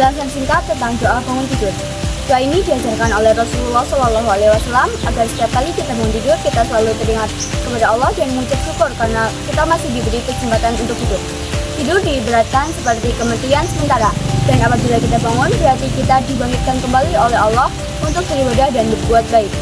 Penjelasan singkat tentang doa bangun tidur. Doa ini diajarkan oleh Rasulullah SAW agar setiap kali kita bangun tidur kita selalu teringat kepada Allah dan mengucap syukur karena kita masih diberi kesempatan untuk hidup. Tidur diibaratkan seperti kematian sementara, dan apabila kita bangun berarti kita dibangkitkan kembali oleh Allah untuk beribadah dan berbuat baik.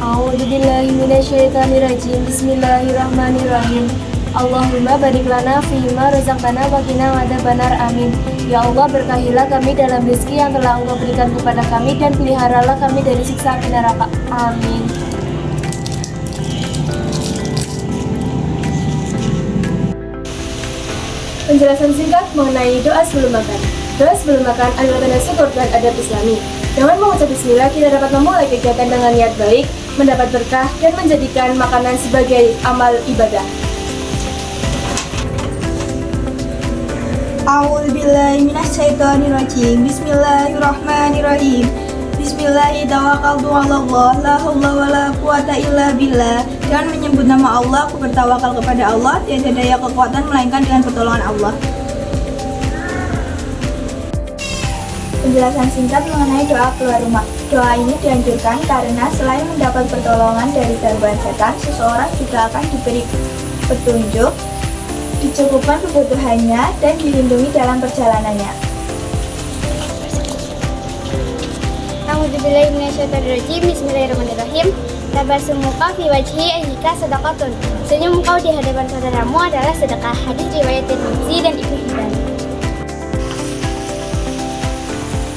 A'udzubillahi minasyaitonirrajim. Bismillahirrahmanirrahim. Allahumma barik lana fima razaqtana wa qina adzabannar. Amin. Ya Allah, berkahilah kami dalam rezeki yang telah Engkau berikan kepada kami dan peliharalah kami dari siksa api neraka. Amin. Penjelasan singkat mengenai doa sebelum makan. Doa sebelum makan adalah tanda syukur dan adab Islami. Dengan mengucap bismillah, kita dapat memulai kegiatan dengan niat baik, mendapat berkah, dan menjadikan makanan sebagai amal ibadah. A'udzubillahi minasyaitonirrajim. Bismillahirrahmanirrahim. Bismillahi tawakkaltu 'alallah, la haula wala quwata illa billah. Dengan menyebut nama Allah, aku bertawakal kepada Allah, tiada daya kekuatan melainkan dengan pertolongan Allah. Penjelasan singkat mengenai doa keluar rumah. Doa ini dianjurkan karena selain mendapat pertolongan dari gangguan setan, seseorang juga akan diberi petunjuk, dicukupkan kebutuhannya, dan dilindungi dalam perjalanannya. A'udzubillahi minasyaitonirrajim. Bismillahirrahmanirrahim. Tabassumuka fi wajhi ayyika sadaqatun. Senyum engkau di hadapan saudaramu adalah sedekah. Hadis riwayat Tirmidzi dan Ibnu Hibban.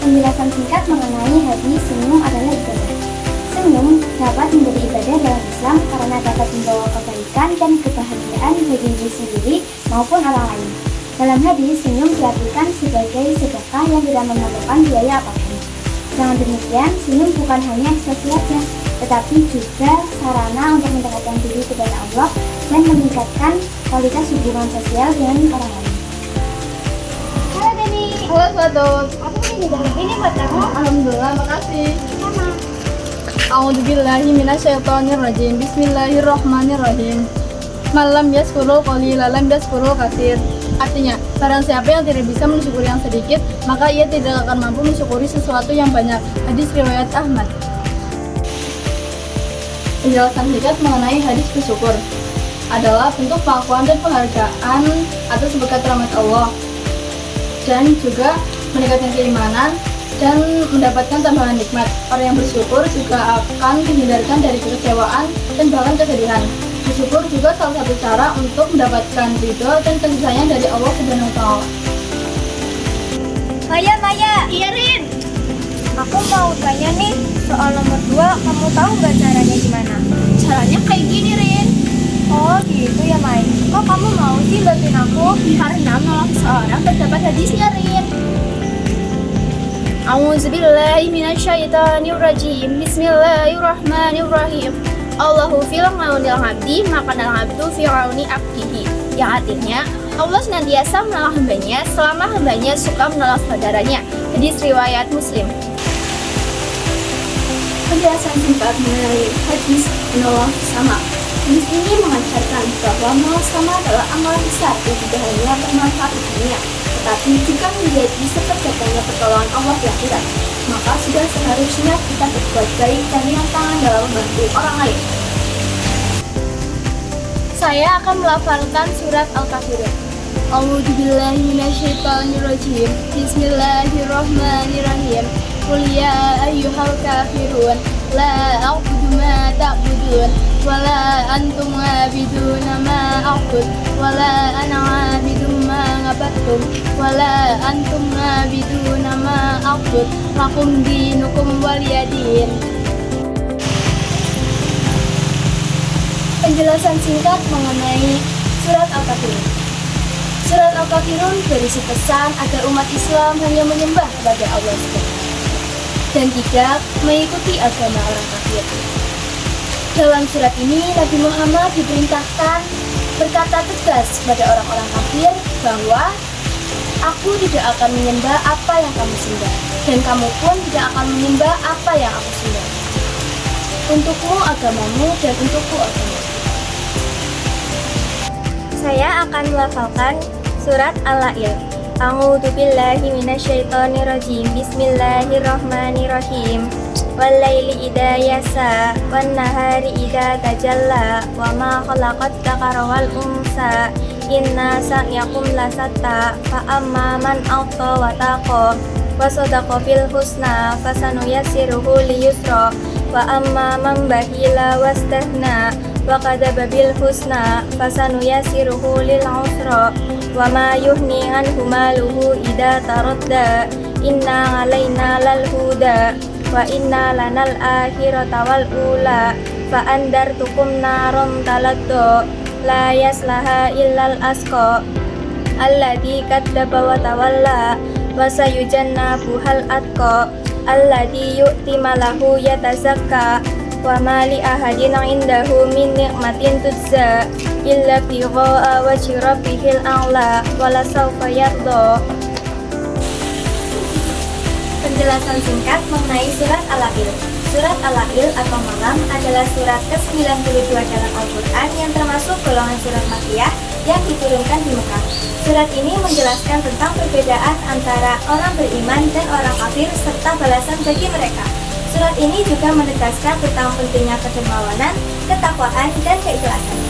Penjelasan singkat mengenai hadis senyum adalah ibadah. Senyum dapat menjadi ibadah dalam Islam karena dapat membawa kebaikan dan kebahagiaan bagi diri sendiri maupun orang lain. Dalam hadis, senyum diartikan sebagai sedekah yang tidak memerlukan biaya apapun. Dengan demikian, senyum bukan hanya ekspresi saja, tetapi juga sarana untuk mendekatkan diri kepada Allah dan meningkatkan kualitas hubungan sosial dengan orang lain. Halo Deni. Halo Sadot. Aku punya jalan ini buat kamu. Alhamdulillah, makasih. Sama. A'udzubillahi minasyaitonirrajim. Bismillahirrahmanirrahim. Malam yaskurul qalila lam yaskurul katsir. Artinya, barang siapa yang tidak bisa mensyukuri yang sedikit, maka ia tidak akan mampu mensyukuri sesuatu yang banyak. Hadis riwayat Ahmad. Penjelasan singkat mengenai hadis bersyukur adalah bentuk pengakuan dan penghargaan atas berkat rahmat Allah, dan juga meningkatkan keimanan dan mendapatkan tambahan nikmat. Orang yang bersyukur juga akan dihindarkan dari kekecewaan dan bahkan kesedihan. Bersyukur juga salah satu cara untuk mendapatkan ridho dan kasih sayang dari Allah Subhanahu wa Ta'ala. Maya. Iya, Rin. Aku mau tanya nih, soal nomor 2, kamu tahu nggak caranya gimana? Caranya kayak gini, Rin. Oh gitu ya, Mai. Kok kamu mau sih bantuin aku? Karena menolong seorang terdapat hadisnya, Rin. A'udzubillahi minasyaitonirrajim. Bismillahirrahmanirrahim. Allahu fil aunil abdi maka al-abdu fi auni abdihi. Yang artinya, Allah senantiasa menolong hambanya selama hambanya suka menolong saudaranya. Hadis riwayat Muslim. Penjelasan singkat mengenai hadis menolong sesama. Hadis ini mengajarkan bahwa menolong sesama adalah amal besar yang tidak hanya bermanfaat di dunia, tetapi juga menjadi seperjatanya pertolongan Allah di akhirat. Maka sudah seharusnya kita berbuat baik dan ringan tangan dalam membantu orang lain. Saya akan melafalkan surat Al-Kafirun. A'udzubillahi minasyaitonirrajim. Bismillahirrahmanirrahim. Qul ya ayyuhal kafirun la a'budu ma ta'budun wa la antum 'abiduna ma a'bud wa la ana 'abidun ma 'abadtum wa la antum 'abiduna ma a'bud lakum dinukum waliyadin. Penjelasan singkat mengenai surat Al-Kafirun. Surat Al-Kafirun berisi pesan agar umat Islam hanya menyembah kepada Allah SWT dan tidak mengikuti agama orang kafir. Dalam surat ini, Nabi Muhammad diperintahkan berkata tegas kepada orang-orang kafir bahwa aku tidak akan menyembah apa yang kamu sembah, dan kamu pun tidak akan menyembah apa yang aku sembah. Untukmu agamamu dan untukku agamaku. Saya akan melafalkan surat Al-Lail. A'udzu billahi minasyaitonirrajim. Bismillahirrahmanirrahim. Wal-laili idza yasa wan nahari idza tajalla wa ma khalaqat dzakara wal unsa inna sa'yakum lasatta fa amma man a'ta wa taqa wa sadaqa bil husna fasanuyassiruhu liyusra wa amma man bakhila wastaghna wa kadzdzaba bil husna fasanuyassiruhu lil usra wa ma yuhni anhu maluhu idza taradda inna 'alaina lal huda wa inna lanal akhirata wal ula fa andartukum naron taladdo la yaslaha illal asqa alladzi kadzdzaba wa tawalla wa sayujannabuhal atqa alladzi yu'ti malahu yatazakka wa ma li ahadin 'indahu min ni'matin tujza illa bigha'a wajhi rabbihil a'la wa la sawfa yarda. Penjelasan singkat mengenai surat Al-Lail. Surat Al-Lail atau Malam adalah surat ke-92 dalam Al-Quran yang termasuk golongan surat Makkiyah yang diturunkan di Mekah. Surat ini menjelaskan tentang perbedaan antara orang beriman dan orang kafir serta balasan bagi mereka. Surat ini juga menegaskan tentang pentingnya kedermawanan, ketakwaan, dan keikhlasan.